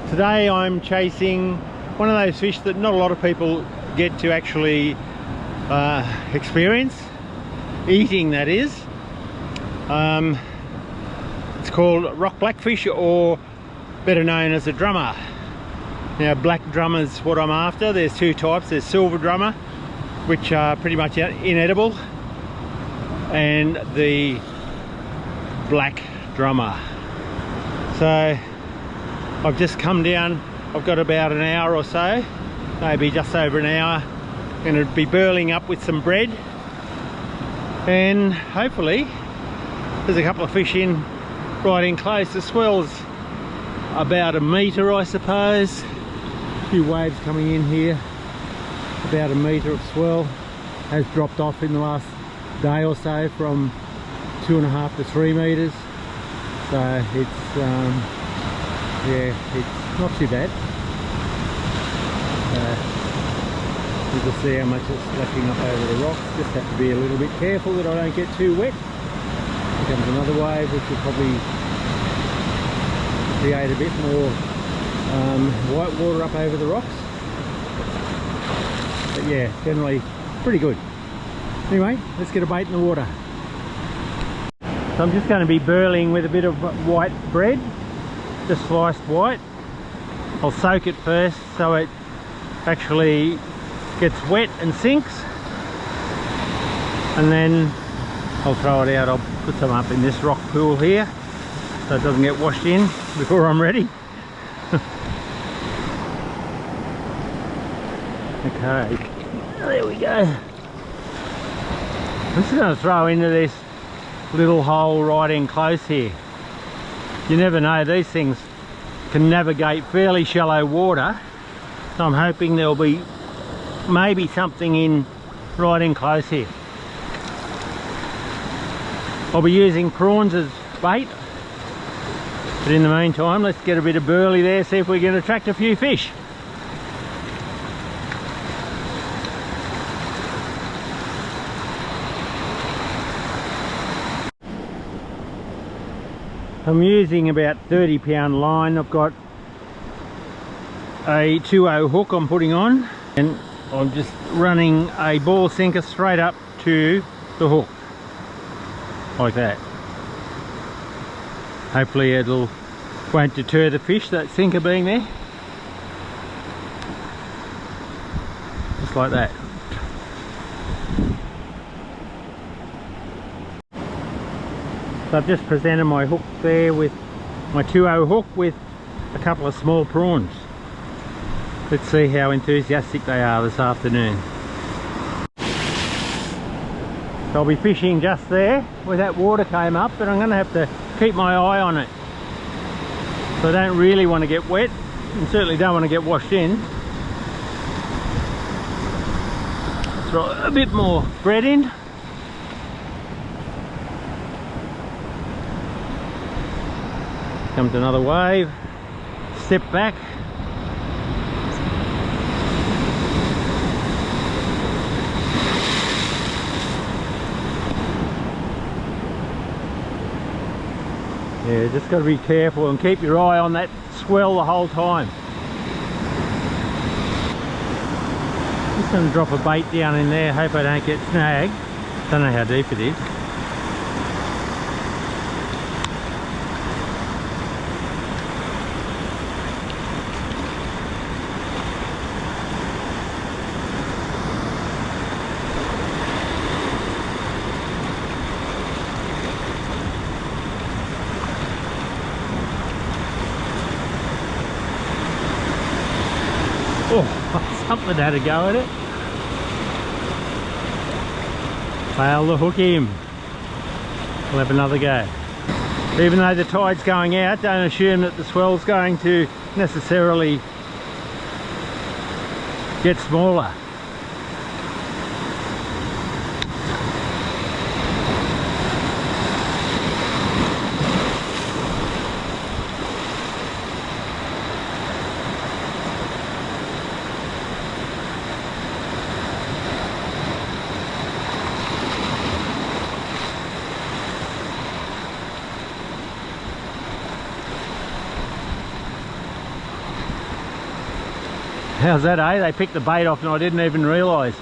Today I'm chasing one of those fish that not a lot of people get to actually experience, eating that is. It's called rock blackfish, or better known as a drummer. Now, black drummer is what I'm after. There's two types. There's silver drummer, which are pretty much inedible, and the black drummer. So I've just come down. I've got about an hour or so, maybe just over an hour. I'm going to be burling up with some bread, and hopefully there's a couple of fish in right in close. The swell's about a metre, I suppose. A few waves coming in here. About a metre of swell has dropped off in the last day or so from 2.5 to 3 metres. So it's yeah, it's not too bad. You can see how much it's splashing up over the rocks. Just have to be a little bit careful that I don't get too wet. Here comes another wave, which will probably create a bit more white water up over the rocks. But yeah, generally pretty good. Anyway, let's get a bait in the water. So I'm just going to be burling with a bit of white bread, just sliced white. I'll soak it first so it actually gets wet and sinks, and then I'll throw it out. I'll put some up in this rock pool here so it doesn't get washed in before I'm ready. Okay, there we go. I'm just going to throw into this little hole right in close here. You never know, these things can navigate fairly shallow water, so I'm hoping there'll be maybe something in right in close here. I'll be using prawns as bait, but in the meantime let's get a bit of burley there, see if we can attract a few fish. I'm using about 30-pound line. I've got a 2-0 hook I'm putting on, and I'm just running a ball sinker straight up to the hook, like that. Hopefully won't deter the fish, that sinker being there. Just like that. So I've just presented my hook there with my 2-0 hook with a couple of small prawns. Let's see how enthusiastic they are this afternoon. So I'll be fishing just there where that water came up, but I'm going to have to keep my eye on it. So I don't really want to get wet, and certainly don't want to get washed in. Throw a bit more bread in. Comes another wave. Step back. Yeah, just got to be careful and keep your eye on that swell the whole time. Just going to drop a bait down in there, hope I don't get snagged. Don't know how deep it is. Oh, something had a go at it. Fail to hook him. We'll have another go. Even though the tide's going out, don't assume that the swell's going to necessarily get smaller. How's that, eh? They picked the bait off and I didn't even realise.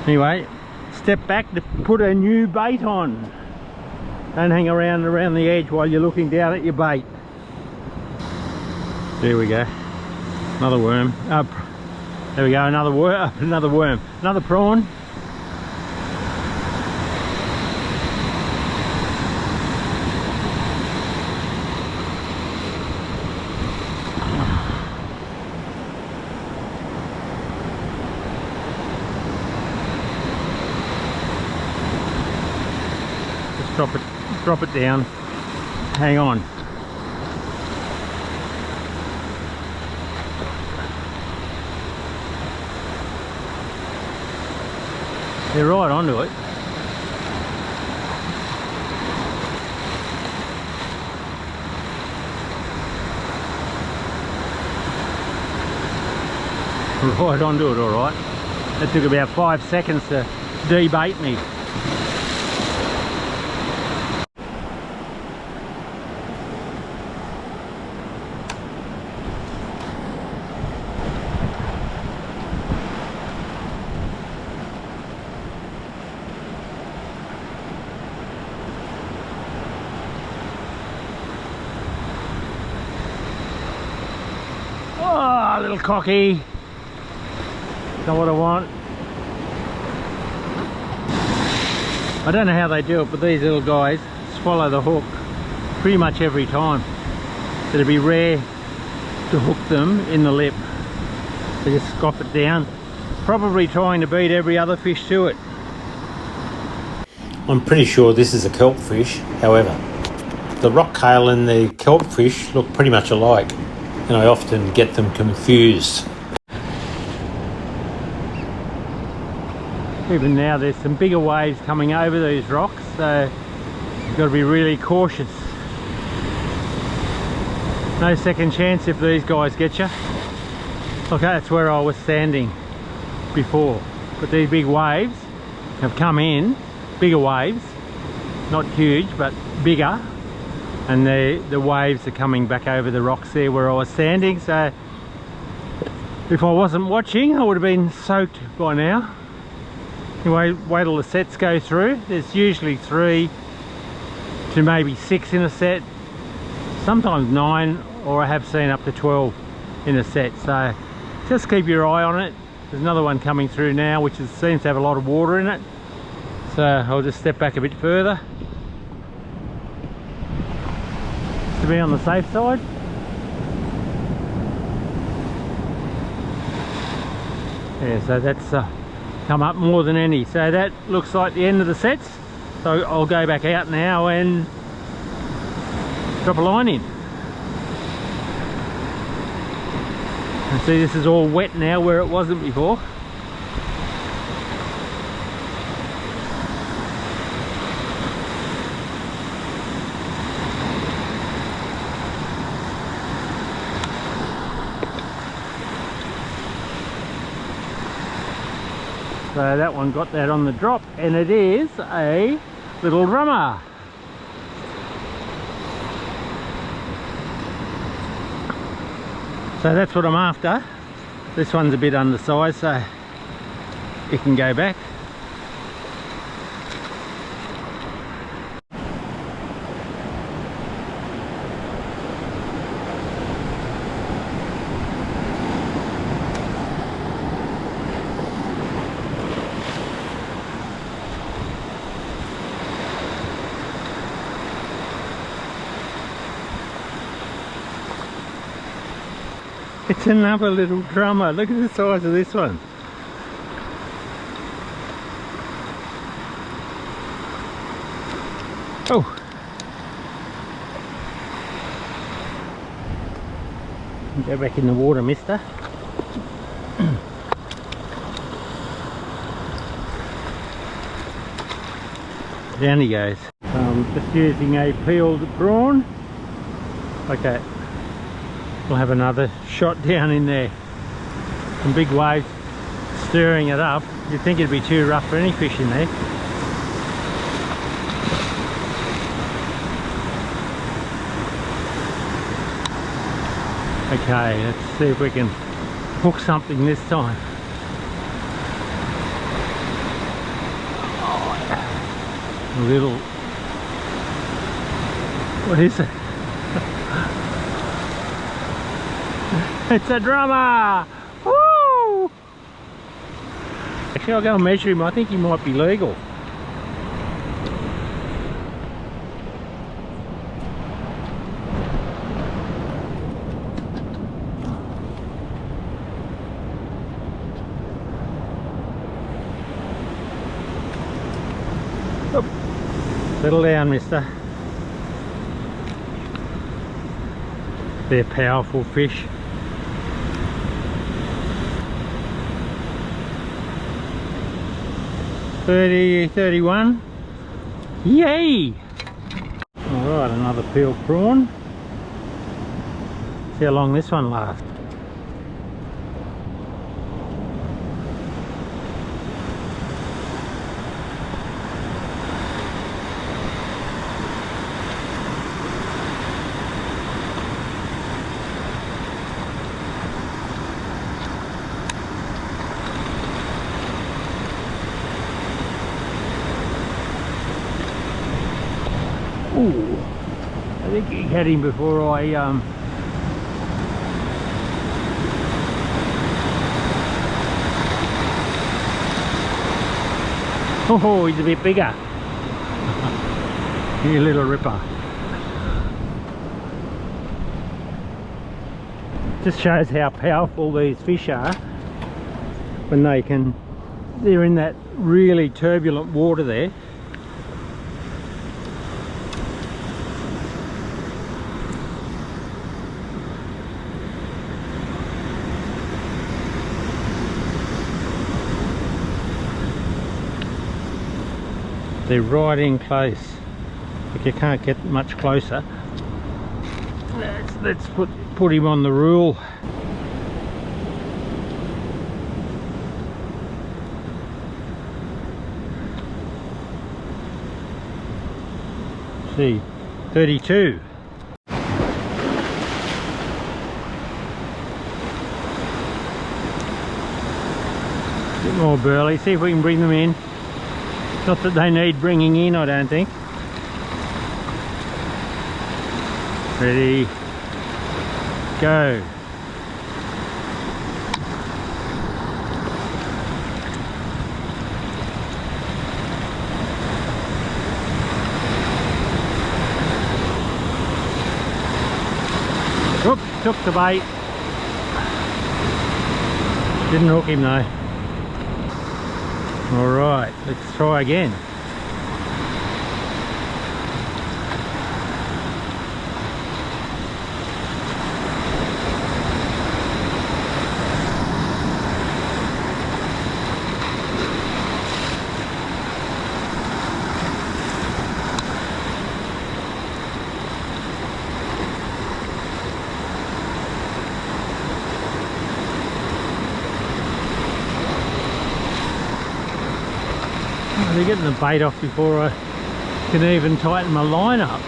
Anyway, step back to put a new bait on. Don't hang around the edge while you're looking down at your bait. There we go. Another worm. There we go, another worm, another prawn. Drop it down. Hang on. They're right onto it. Right onto it, all right. That took about 5 seconds to debait me. Oh, little cocky. Not what I want. I don't know how they do it, but these little guys swallow the hook pretty much every time. It'd be rare to hook them in the lip. They just scoff it down, probably trying to beat every other fish to it. I'm pretty sure this is a kelp fish. However, the rock hale and the kelp fish look pretty much alike, and I often get them confused. Even now there's some bigger waves coming over these rocks, so you've got to be really cautious. No second chance if these guys get you. Okay, that's where I was standing before, but these big waves have come in, bigger waves, not huge but bigger, and the waves are coming back over the rocks there where I was standing. So if I wasn't watching, I would have been soaked by now. Anyway, wait till the sets go through. There's usually 3 to maybe 6 in a set, sometimes 9, or I have seen up to 12 in a set. So just keep your eye on it. There's another one coming through now which seems to have a lot of water in it, so I'll just step back a bit further to be on the safe side. Yeah, so that's come up more than any. So that looks like the end of the sets. So I'll go back out now and drop a line in. And see, this is all wet now where it wasn't before. So that one got that on the drop, and it is a little drummer. So that's what I'm after. This one's a bit undersized, so it can go back. It's another little drummer. Look at the size of this one. Oh. Go back in the water, mister. Down he goes. Just using a peeled prawn. Okay. We'll have another shot down in there. Some big waves stirring it up. You'd think it'd be too rough for any fish in there. Okay, let's see if we can hook something this time. A little, what is it? It's a drummer! Woo! Actually, I'll go and measure him. I think he might be legal. Settle down, mister. They're powerful fish. $30.31. Yay! Alright, another peeled prawn. See how long this one lasts. Ooh, I think he had him before I oh, he's a bit bigger. You little ripper. Just shows how powerful these fish are when they're in that really turbulent water there. They're right in close, but you can't get much closer. Let's put him on the rule. See, 32. Bit more burley. See if we can bring them in. Not that they need bringing in, I don't think. Ready, go. Oop, took the bait. Didn't hook him though. Alright, let's try again. They're getting the bait off before I can even tighten my line up.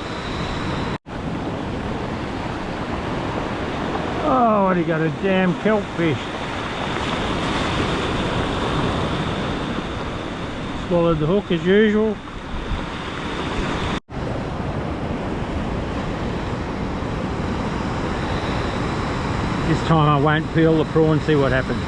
Oh, what, he got a damn kelp fish. Swallowed the hook as usual. This time I won't peel the prawn, see what happens.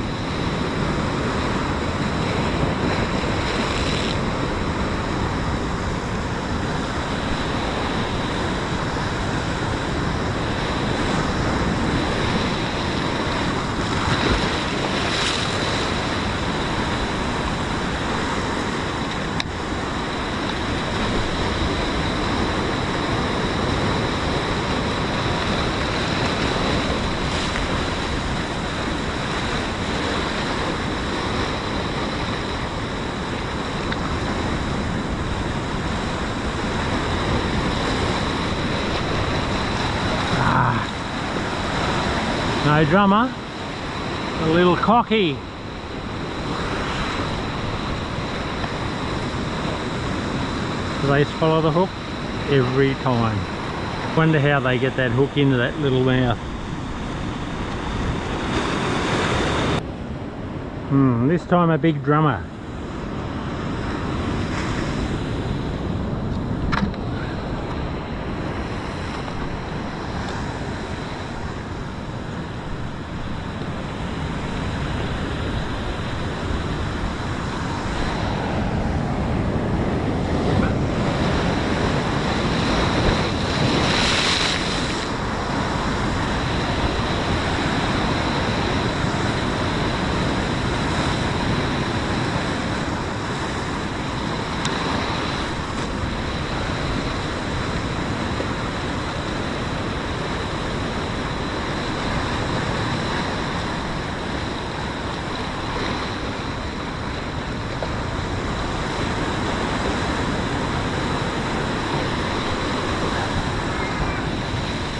No drummer, a little cocky. Do they follow the hook? Every time. Wonder how they get that hook into that little mouth. This time a big drummer.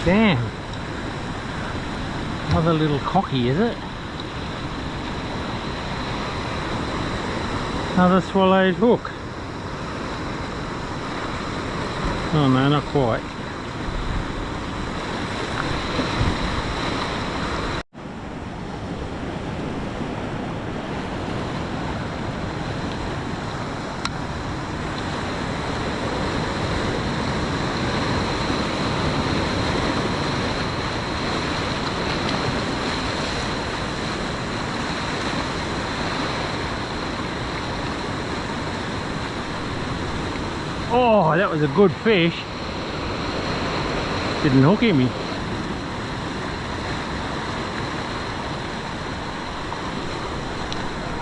Damn. Another little cocky, is it? Another swallowed hook. Oh no, not quite. Oh, that was a good fish. Didn't hook him.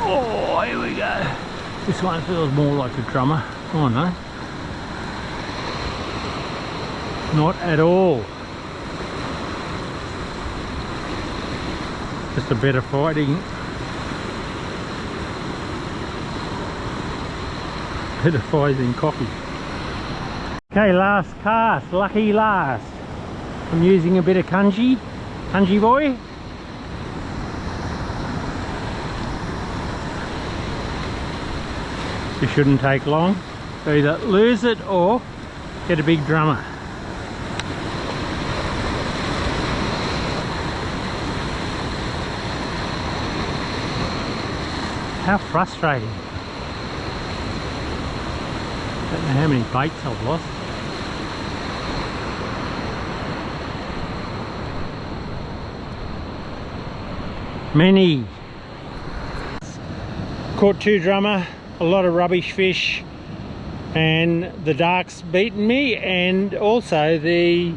Oh, here we go. This one feels more like a drummer. Oh no. Not at all. Just a bit of fighting. Bit of fighting coffee. Okay, last cast, lucky last. I'm using a bit of kanji boy. It shouldn't take long. So either lose it or get a big drummer. How frustrating. I don't know how many baits I've lost. Many. Caught 2 drummer, a lot of rubbish fish, and the dark's beaten me, and also the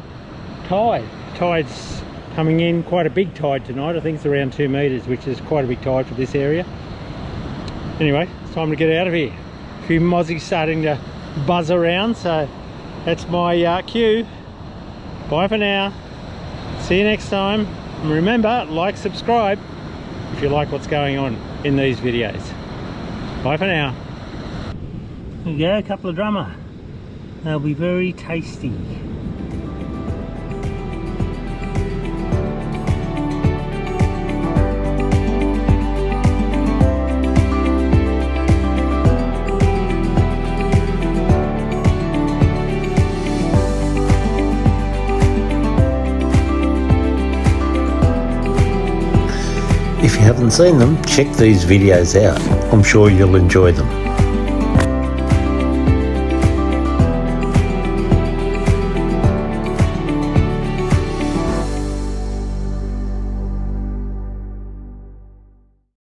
tide. Tide's coming in, quite a big tide tonight. I think it's around 2 metres, which is quite a big tide for this area. Anyway, it's time to get out of here. A few mozzies starting to buzz around, so that's my cue. Bye for now. See you next time. And remember, like, subscribe if you like what's going on in these videos. Bye for now. There you go, a couple of drummer. They'll be very tasty. If you haven't seen them, check these videos out. I'm sure you'll enjoy them.